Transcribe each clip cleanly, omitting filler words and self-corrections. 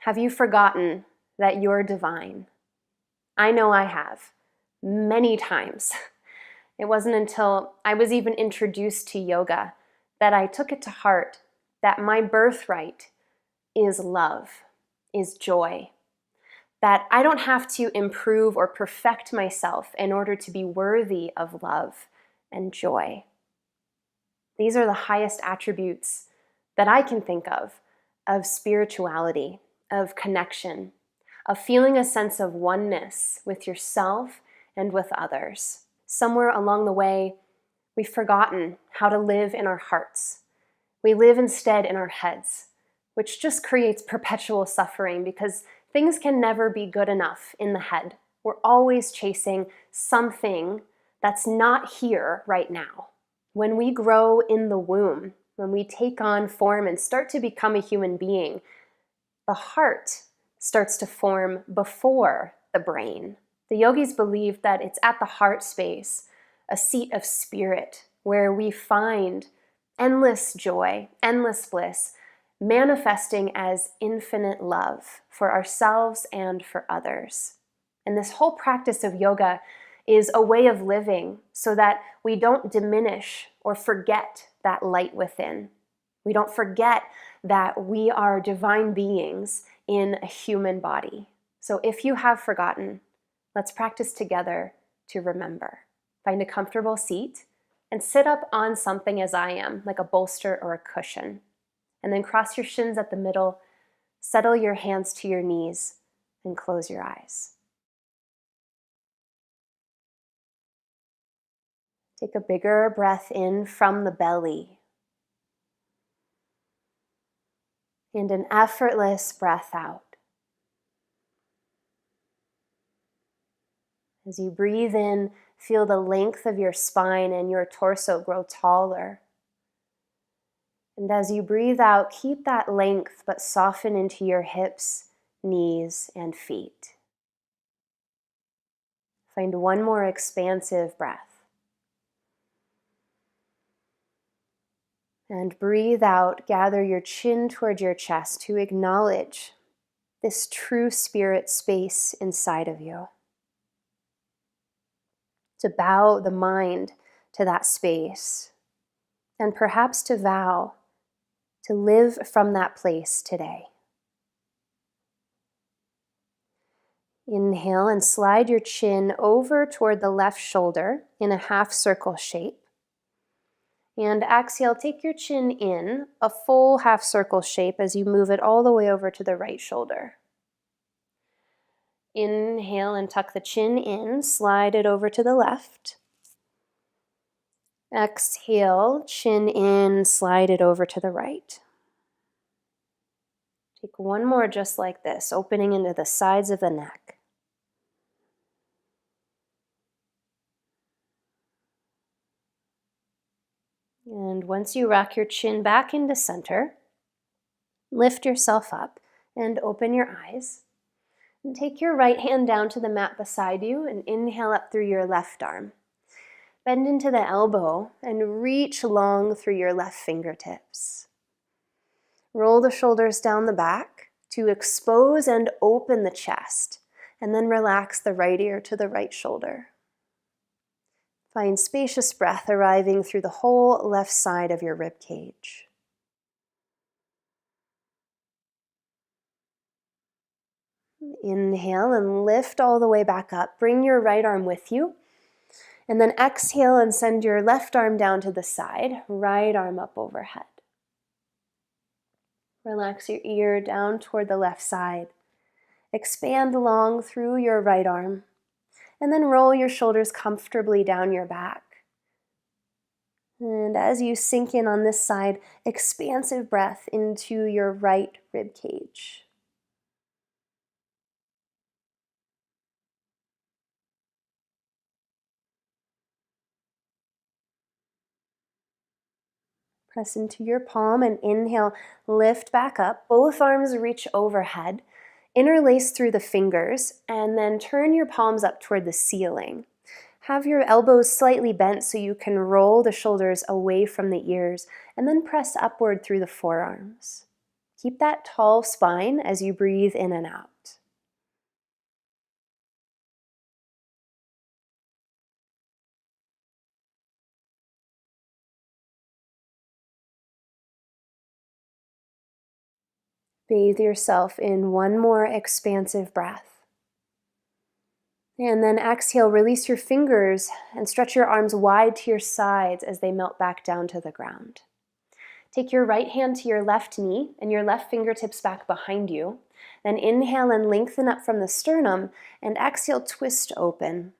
Have you forgotten that you're divine? I know I have, many times. It wasn't until I was even introduced to yoga that I took it to heart that my birthright is love, is joy. That I don't have to improve or perfect myself in order to be worthy of love and joy. These are the highest attributes that I can think of spirituality, of connection, of feeling a sense of oneness with yourself and with others. Somewhere along the way, we've forgotten how to live in our hearts. We live instead in our heads, which just creates perpetual suffering because things can never be good enough in the head. We're always chasing something that's not here right now. When we grow in the womb, when we take on form and start to become a human being, the heart starts to form before the brain. The yogis believe that it's at the heart space, a seat of spirit, where we find endless joy, endless bliss, manifesting as infinite love for ourselves and for others. And this whole practice of yoga is a way of living so that we don't diminish or forget that light within. We don't forget that we are divine beings in a human body. So if you have forgotten, let's practice together to remember. Find a comfortable seat and sit up on something as I am, like a bolster or a cushion. And then cross your shins at the middle, settle your hands to your knees, and close your eyes. Take a bigger breath in from the belly. And an effortless breath out. As you breathe in, feel the length of your spine and your torso grow taller. And as you breathe out, keep that length but soften into your hips, knees, and feet. Find one more expansive breath. And breathe out, gather your chin toward your chest to acknowledge this true spirit space inside of you. To bow the mind to that space, and perhaps to vow to live from that place today. Inhale and slide your chin over toward the left shoulder in a half circle shape. And exhale, take your chin in a full half circle shape as you move it all the way over to the right shoulder. Inhale and tuck the chin in, slide it over to the left. Exhale, chin in, slide it over to the right. Take one more just like this, opening into the sides of the neck. And once you rock your chin back into center, lift yourself up and open your eyes. And take your right hand down to the mat beside you and inhale up through your left arm. Bend into the elbow and reach long through your left fingertips. Roll the shoulders down the back to expose and open the chest, and then relax the right ear to the right shoulder. Find spacious breath arriving through the whole left side of your rib cage. Inhale and lift all the way back up. Bring your right arm with you. And then exhale and send your left arm down to the side, right arm up overhead. Relax your ear down toward the left side. Expand long through your right arm. And then roll your shoulders comfortably down your back. And as you sink in on this side, expansive breath into your right rib cage. Press into your palm and inhale, lift back up. Both arms reach overhead. Interlace through the fingers and then turn your palms up toward the ceiling. Have your elbows slightly bent so you can roll the shoulders away from the ears and then press upward through the forearms. Keep that tall spine as you breathe in and out. Bathe yourself in one more expansive breath. And then exhale, release your fingers and stretch your arms wide to your sides as they melt back down to the ground. Take your right hand to your left knee and your left fingertips back behind you. Then inhale and lengthen up from the sternum, and exhale, twist open.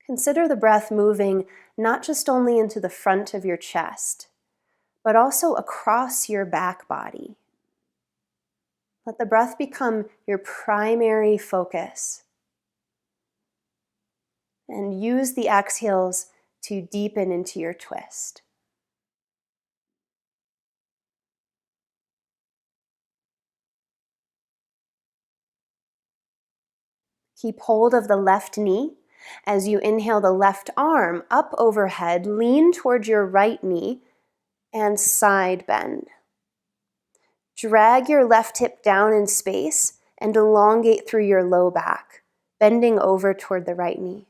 Consider the breath moving not just only into the front of your chest, but also across your back body. Let the breath become your primary focus. And use the exhales to deepen into your twist. Keep hold of the left knee. As you inhale, the left arm up overhead, lean towards your right knee and side bend. Drag your left hip down in space and elongate through your low back, bending over toward the right knee.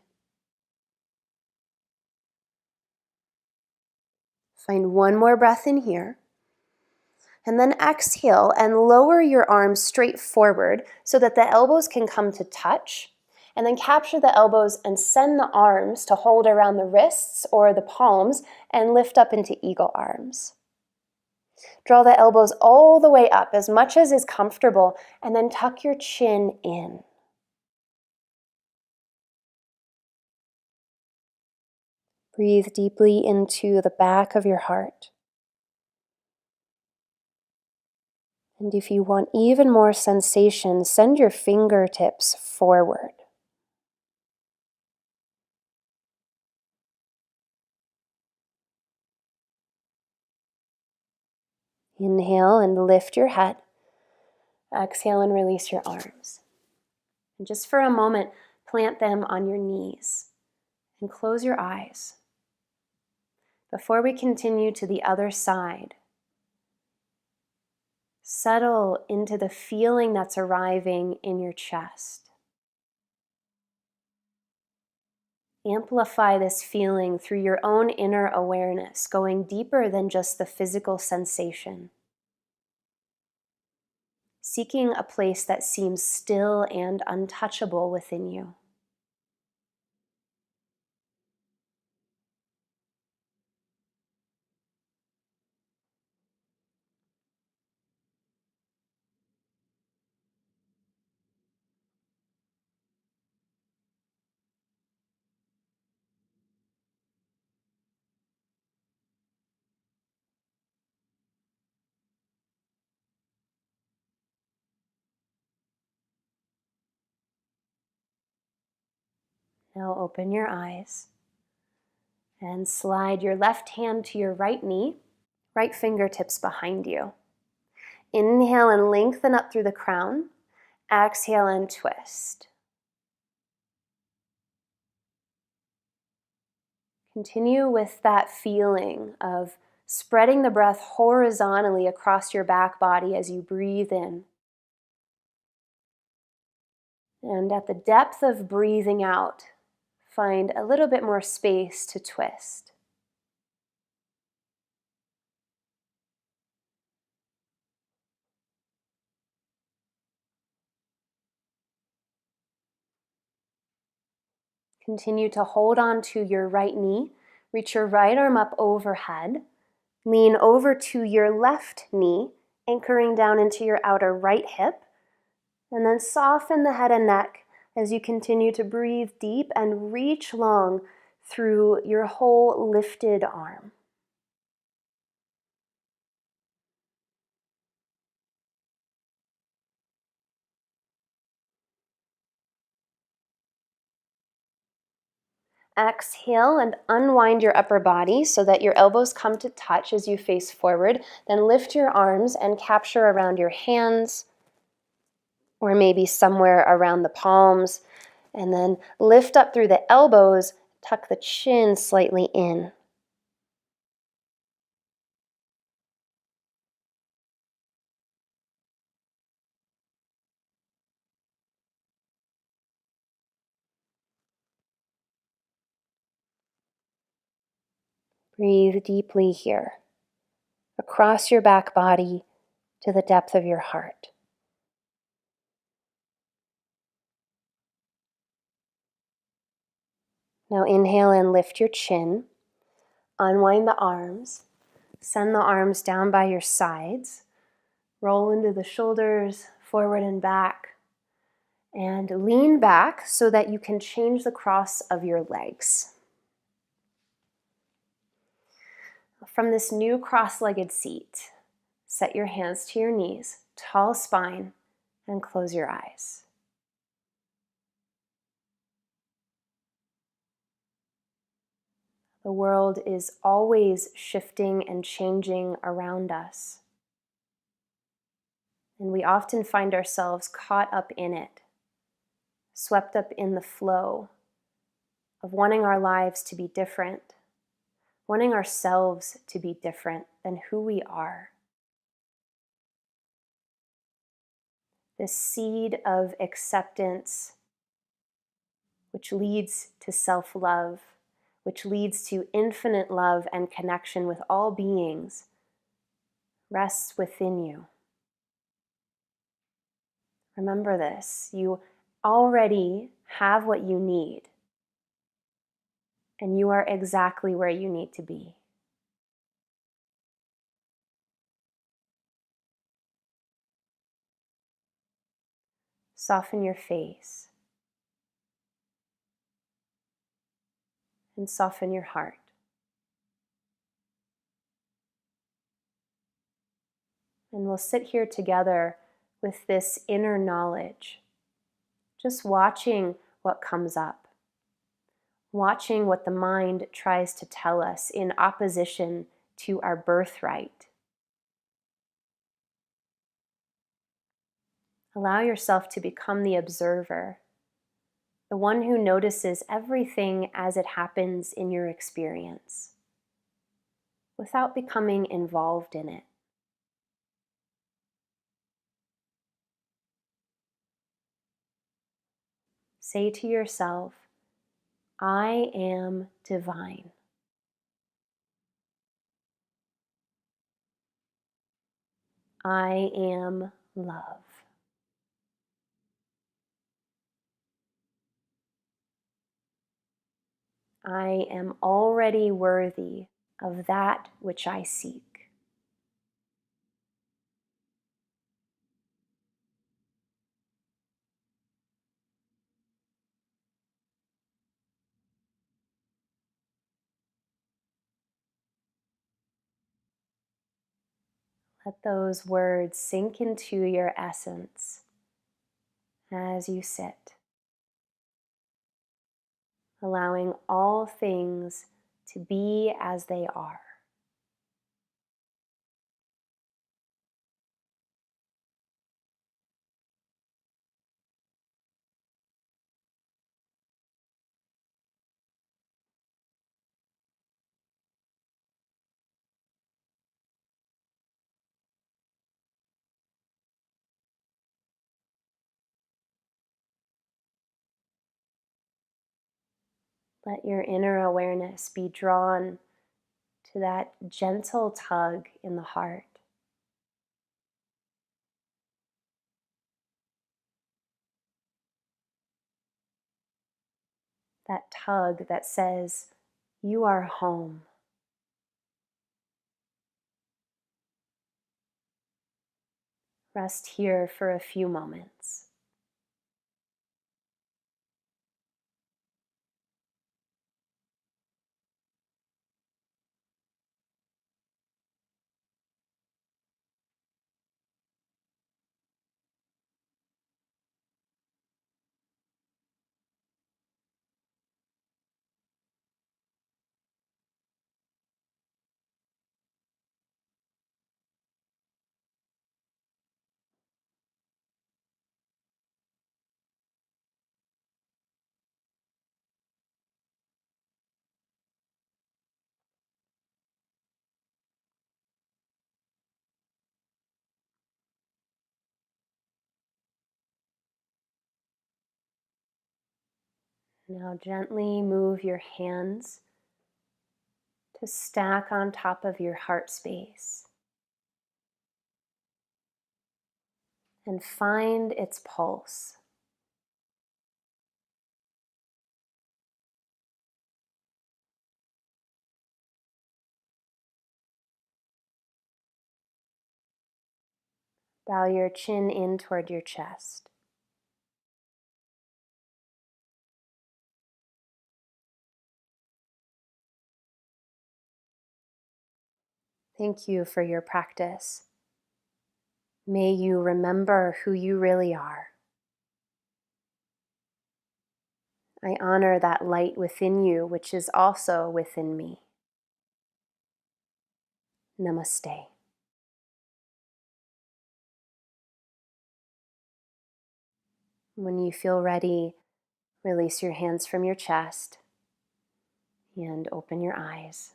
Find one more breath in here. And then exhale and lower your arms straight forward so that the elbows can come to touch. And then capture the elbows and send the arms to hold around the wrists or the palms and lift up into eagle arms. Draw the elbows all the way up as much as is comfortable, and then tuck your chin in. Breathe deeply into the back of your heart. And if you want even more sensation, send your fingertips forward. Inhale and lift your head. Exhale and release your arms. And just for a moment, plant them on your knees and close your eyes. Before we continue to the other side, settle into the feeling that's arriving in your chest. Amplify this feeling through your own inner awareness, going deeper than just the physical sensation. Seeking a place that seems still and untouchable within you. Now open your eyes and slide your left hand to your right knee, right fingertips behind you. Inhale and lengthen up through the crown. Exhale and twist. Continue with that feeling of spreading the breath horizontally across your back body as you breathe in. And at the depth of breathing out, find a little bit more space to twist. Continue to hold on to your right knee. Reach your right arm up overhead. Lean over to your left knee, anchoring down into your outer right hip. And then soften the head and neck as you continue to breathe deep and reach long through your whole lifted arm. Exhale and unwind your upper body so that your elbows come to touch as you face forward. Then lift your arms and capture around your hands, or maybe somewhere around the palms. And then lift up through the elbows, tuck the chin slightly in. Breathe deeply here, across your back body to the depth of your heart. Now inhale and lift your chin. Unwind the arms. Send the arms down by your sides. Roll into the shoulders, forward and back. And lean back so that you can change the cross of your legs. From this new cross-legged seat, set your hands to your knees, tall spine, and close your eyes. The world is always shifting and changing around us. And we often find ourselves caught up in it, swept up in the flow of wanting our lives to be different, wanting ourselves to be different than who we are. This seed of acceptance, which leads to self-love, which leads to infinite love and connection with all beings, rests within you. Remember this, you already have what you need, and you are exactly where you need to be. Soften your face and soften your heart. And we'll sit here together with this inner knowledge, just watching what comes up, watching what the mind tries to tell us in opposition to our birthright. Allow yourself to become the observer, the one who notices everything as it happens in your experience, without becoming involved in it. Say to yourself, I am divine. I am love. I am already worthy of that which I seek. Let those words sink into your essence as you sit, allowing all things to be as they are. Let your inner awareness be drawn to that gentle tug in the heart. That tug that says, you are home. Rest here for a few moments. Now gently move your hands to stack on top of your heart space and find its pulse. Bow your chin in toward your chest. Thank you for your practice. May you remember who you really are. I honor that light within you, which is also within me. Namaste. When you feel ready, release your hands from your chest and open your eyes.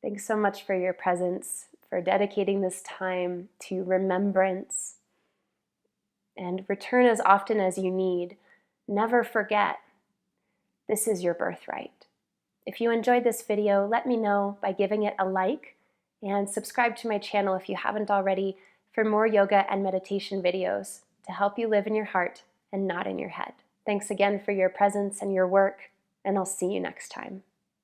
Thanks so much for your presence, for dedicating this time to remembrance. And return as often as you need. Never forget, this is your birthright. If you enjoyed this video, let me know by giving it a like and subscribe to my channel if you haven't already for more yoga and meditation videos to help you live in your heart and not in your head. Thanks again for your presence and your work, and I'll see you next time.